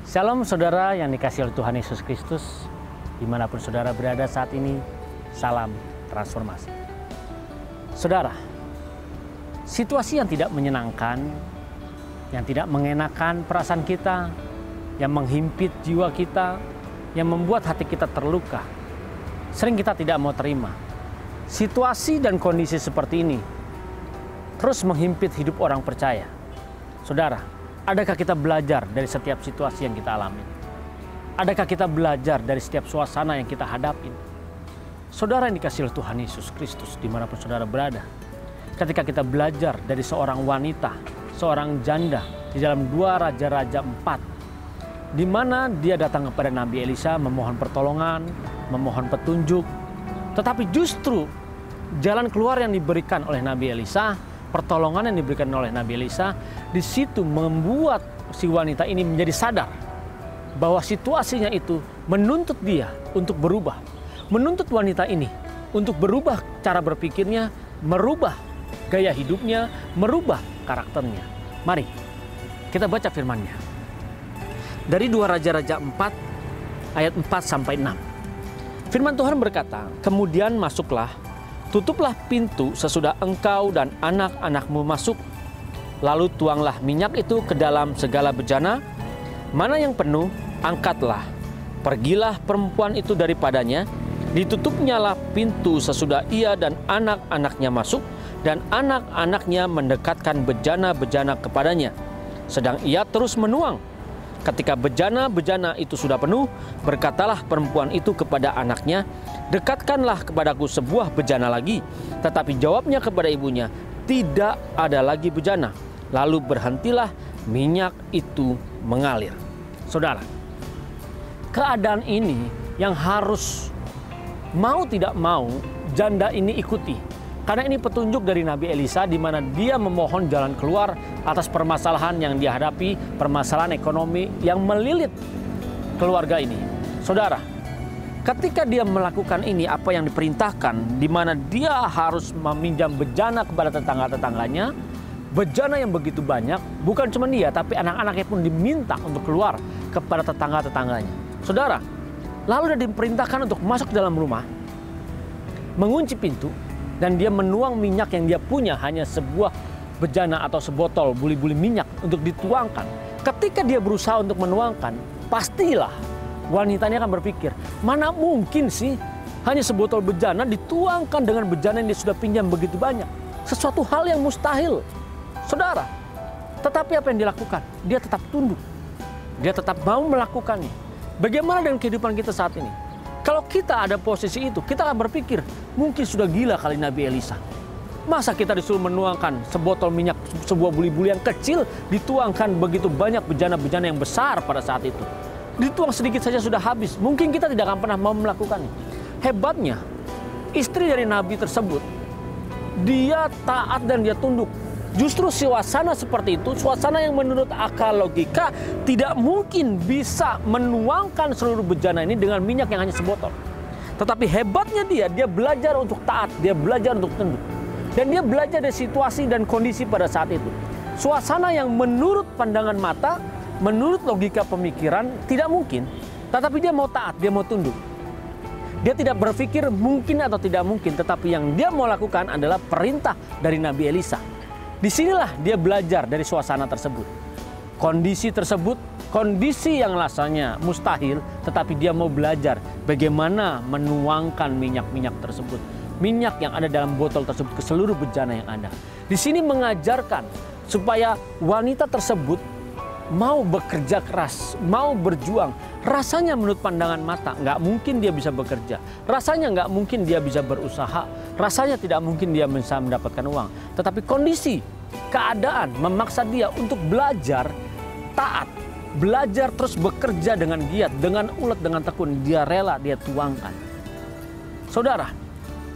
Shalom saudara yang dikasihi oleh Tuhan Yesus Kristus, dimanapun saudara berada saat ini, salam transformasi. Saudara, situasi yang tidak menyenangkan, yang tidak mengenakan perasaan kita, yang menghimpit jiwa kita, yang membuat hati kita terluka, sering kita tidak mau terima. Situasi dan kondisi seperti ini terus menghimpit hidup orang percaya. Saudara, adakah kita belajar dari setiap situasi yang kita alami? Adakah kita belajar dari setiap suasana yang kita hadapi? Saudara yang dikasihi oleh Tuhan Yesus Kristus, dimanapun saudara berada, ketika kita belajar dari seorang wanita, seorang janda di dalam 2 Raja-Raja 4, di mana dia datang kepada Nabi Elisa memohon pertolongan, memohon petunjuk, tetapi justru jalan keluar yang diberikan oleh Nabi Elisa, pertolongan yang diberikan oleh Nabi Elisa, di situ membuat si wanita ini menjadi sadar bahwa situasinya itu menuntut dia untuk berubah, menuntut wanita ini untuk berubah cara berpikirnya, merubah gaya hidupnya, merubah karakternya. Mari kita baca firman-Nya. Dari 2 Raja-Raja 4 ayat 4 sampai 6. Firman Tuhan berkata, "Kemudian masuklah, tutuplah pintu sesudah engkau dan anak-anakmu masuk. Lalu tuanglah minyak itu ke dalam segala bejana. Mana yang penuh, angkatlah. Pergilah perempuan itu daripadanya. Ditutupnyalah pintu sesudah ia dan anak-anaknya masuk. Dan anak-anaknya mendekatkan bejana-bejana kepadanya. Sedang ia terus menuang. Ketika bejana-bejana itu sudah penuh, berkatalah perempuan itu kepada anaknya, 'Dekatkanlah kepadaku sebuah bejana lagi.' Tetapi jawabnya kepada ibunya, 'Tidak ada lagi bejana.' Lalu berhentilah minyak itu mengalir." Saudara, keadaan ini yang harus mau tidak mau janda ini ikuti. Karena ini petunjuk dari Nabi Elisa, di mana dia memohon jalan keluar atas permasalahan yang dia hadapi, permasalahan ekonomi yang melilit keluarga ini. Saudara, ketika dia melakukan ini, apa yang diperintahkan, di mana dia harus meminjam bejana kepada tetangga-tetangganya, bejana yang begitu banyak, bukan cuma dia, tapi anak-anaknya pun diminta untuk keluar kepada tetangga-tetangganya. Saudara, lalu dia diperintahkan untuk masuk ke dalam rumah, mengunci pintu, dan dia menuang minyak yang dia punya, hanya sebuah bejana atau sebotol buli-buli minyak untuk dituangkan. Ketika dia berusaha untuk menuangkan, pastilah wanitanya akan berpikir, mana mungkin sih hanya sebotol bejana dituangkan dengan bejana yang dia sudah pinjam begitu banyak. Sesuatu hal yang mustahil, saudara. Tetapi apa yang dilakukan? Dia tetap tunduk. Dia tetap mau melakukannya. Bagaimana dengan kehidupan kita saat ini? Kalau kita ada posisi itu, kita akan berpikir, mungkin sudah gila kali Nabi Elisa. Masa kita disuruh menuangkan sebotol minyak, sebuah buli-buli yang kecil, dituangkan begitu banyak bejana-bejana yang besar pada saat itu. Dituang sedikit saja sudah habis. Mungkin kita tidak akan pernah mau melakukannya. Hebatnya, istri dari Nabi tersebut, dia taat dan dia tunduk. Justru suasana seperti itu, suasana yang menurut akal logika tidak mungkin bisa menuangkan seluruh bejana ini dengan minyak yang hanya sebotol. Tetapi hebatnya dia belajar untuk taat, dia belajar untuk tunduk. Dan dia belajar dari situasi dan kondisi pada saat itu. Suasana yang menurut pandangan mata, menurut logika pemikiran tidak mungkin. Tetapi dia mau taat, dia mau tunduk. Dia tidak berpikir mungkin atau tidak mungkin, tetapi yang dia mau lakukan adalah perintah dari Nabi Elisa. Disinilah dia belajar dari suasana tersebut. Kondisi tersebut, kondisi yang rasanya mustahil, tetapi dia mau belajar bagaimana menuangkan minyak-minyak tersebut. Minyak yang ada dalam botol tersebut ke seluruh bejana yang ada. Di sini mengajarkan supaya wanita tersebut mau bekerja keras, mau berjuang. Rasanya menurut pandangan mata nggak mungkin dia bisa bekerja. Rasanya nggak mungkin dia bisa berusaha. Rasanya tidak mungkin dia bisa mendapatkan uang. Tetapi kondisi, keadaan memaksa dia untuk belajar taat. Belajar terus bekerja dengan giat, dengan ulet, dengan tekun. Dia rela, dia tuangkan. Saudara,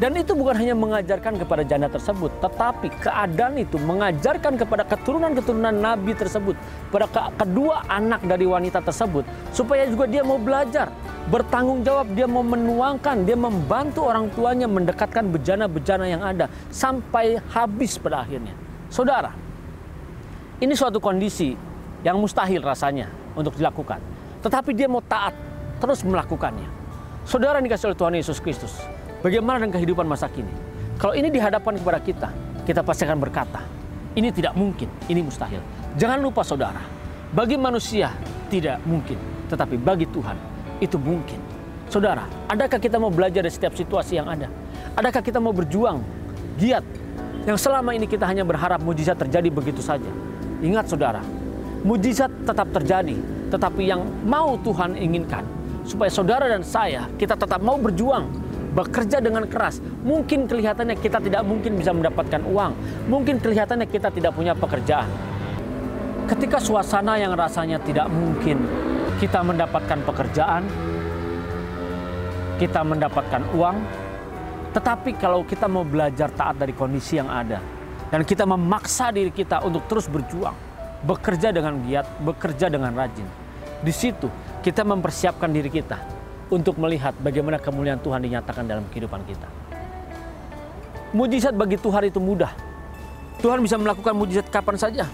dan itu bukan hanya mengajarkan kepada janda tersebut, tetapi keadaan itu mengajarkan kepada keturunan-keturunan Nabi tersebut, pada kedua anak dari wanita tersebut, supaya juga dia mau belajar, bertanggung jawab, dia mau menuangkan, dia membantu orang tuanya mendekatkan bejana-bejana yang ada sampai habis pada akhirnya. Saudara, ini suatu kondisi yang mustahil rasanya untuk dilakukan. tetapi dia mau taat, terus melakukannya. Saudara yang dikasihi oleh Tuhan Yesus Kristus, bagaimana dengan kehidupan masa kini? Kalau ini dihadapkan kepada kita, kita pasti akan berkata, ini tidak mungkin, ini mustahil. Jangan lupa saudara, bagi manusia tidak mungkin, tetapi bagi Tuhan itu mungkin. Saudara, adakah kita mau belajar dari setiap situasi yang ada? Adakah kita mau berjuang, giat, yang selama ini kita hanya berharap mujizat terjadi begitu saja? Ingat saudara, mujizat tetap terjadi, tetapi yang mau Tuhan inginkan, supaya saudara dan saya, kita tetap mau berjuang, bekerja dengan keras. Mungkin kelihatannya kita tidak mungkin bisa mendapatkan uang, mungkin kelihatannya kita tidak punya pekerjaan. Ketika suasana yang rasanya tidak mungkin, kita mendapatkan pekerjaan, kita mendapatkan uang, tetapi kalau kita mau belajar taat dari kondisi yang ada, dan kita memaksa diri kita untuk terus berjuang, bekerja dengan giat, bekerja dengan rajin, di situ kita mempersiapkan diri kita untuk melihat bagaimana kemuliaan Tuhan dinyatakan dalam kehidupan kita. Mujizat bagi Tuhan itu mudah. Tuhan bisa melakukan mujizat kapan saja.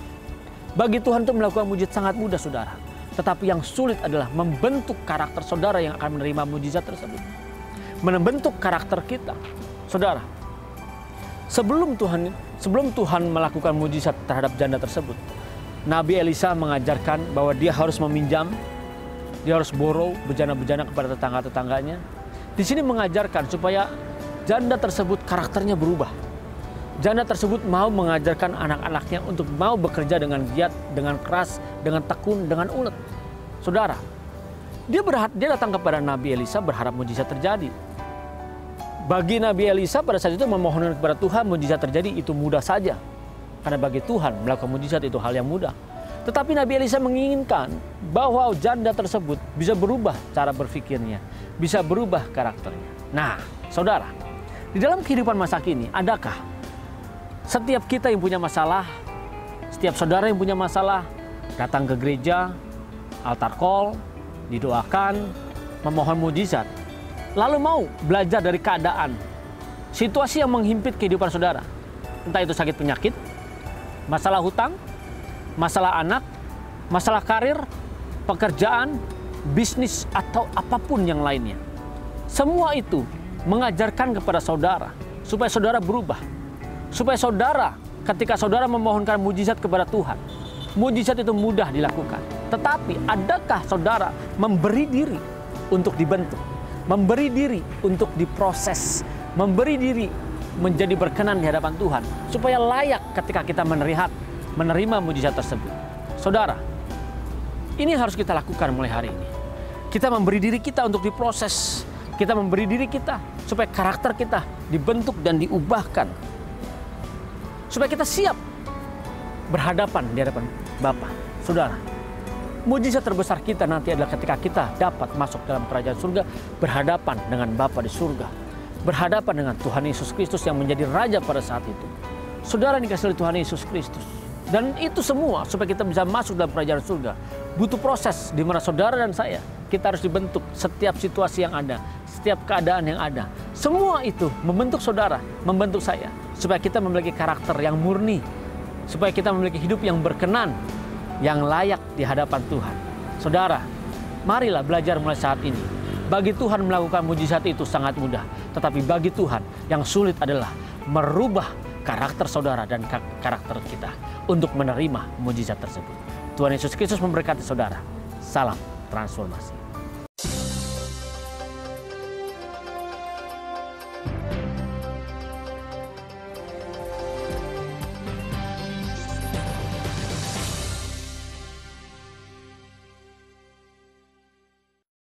Bagi Tuhan itu melakukan mujizat sangat mudah, saudara. Tetapi yang sulit adalah membentuk karakter saudara yang akan menerima mujizat tersebut. Membentuk karakter kita. Saudara, sebelum Tuhan melakukan mujizat terhadap janda tersebut, Nabi Elisa mengajarkan bahwa dia harus meminjam, dia harus borrow bejana-bejana kepada tetangga-tetangganya. Di sini mengajarkan supaya janda tersebut karakternya berubah. Janda tersebut mau mengajarkan anak-anaknya untuk mau bekerja dengan giat, dengan keras, dengan tekun, dengan ulet. Saudara, dia datang kepada Nabi Elisa berharap mujizat terjadi. Bagi Nabi Elisa pada saat itu memohon kepada Tuhan mujizat terjadi itu mudah saja. Karena bagi Tuhan melakukan mujizat itu hal yang mudah. Tetapi Nabi Elisa menginginkan bahwa janda tersebut bisa berubah cara berpikirnya, bisa berubah karakternya. Nah, saudara, di dalam kehidupan masa kini, adakah setiap kita yang punya masalah, setiap saudara yang punya masalah, datang ke gereja, altar call, didoakan, memohon mujizat, lalu mau belajar dari keadaan, situasi yang menghimpit kehidupan saudara, entah itu sakit penyakit, masalah hutang, masalah anak, masalah karir, pekerjaan, bisnis, atau apapun yang lainnya. Semua itu mengajarkan kepada saudara supaya saudara berubah. Supaya saudara, ketika saudara memohonkan mujizat kepada Tuhan, mujizat itu mudah dilakukan. Tetapi adakah saudara memberi diri untuk dibentuk, memberi diri untuk diproses, memberi diri menjadi berkenan di hadapan Tuhan, supaya layak ketika kita menerima mujizat tersebut. Saudara, ini harus kita lakukan mulai hari ini. Kita memberi diri kita untuk diproses, kita memberi diri kita supaya karakter kita dibentuk dan diubahkan, supaya kita siap berhadapan di hadapan Bapa. Saudara, mujizat terbesar kita nanti adalah ketika kita dapat masuk dalam kerajaan surga, berhadapan dengan Bapa di surga, berhadapan dengan Tuhan Yesus Kristus yang menjadi Raja pada saat itu. Saudara dikasihi oleh Tuhan Yesus Kristus. Dan itu semua supaya kita bisa masuk dalam kerajaan surga, butuh proses di mana saudara dan saya, kita harus dibentuk setiap situasi yang ada, setiap keadaan yang ada. Semua itu membentuk saudara, membentuk saya, supaya kita memiliki karakter yang murni, supaya kita memiliki hidup yang berkenan, yang layak di hadapan Tuhan. Saudara, marilah belajar mulai saat ini. Bagi Tuhan melakukan mujizat itu sangat mudah. Tetapi bagi Tuhan yang sulit adalah merubah karakter saudara dan karakter kita untuk menerima mujizat tersebut. Tuhan Yesus Kristus memberkati saudara. Salam transformasi.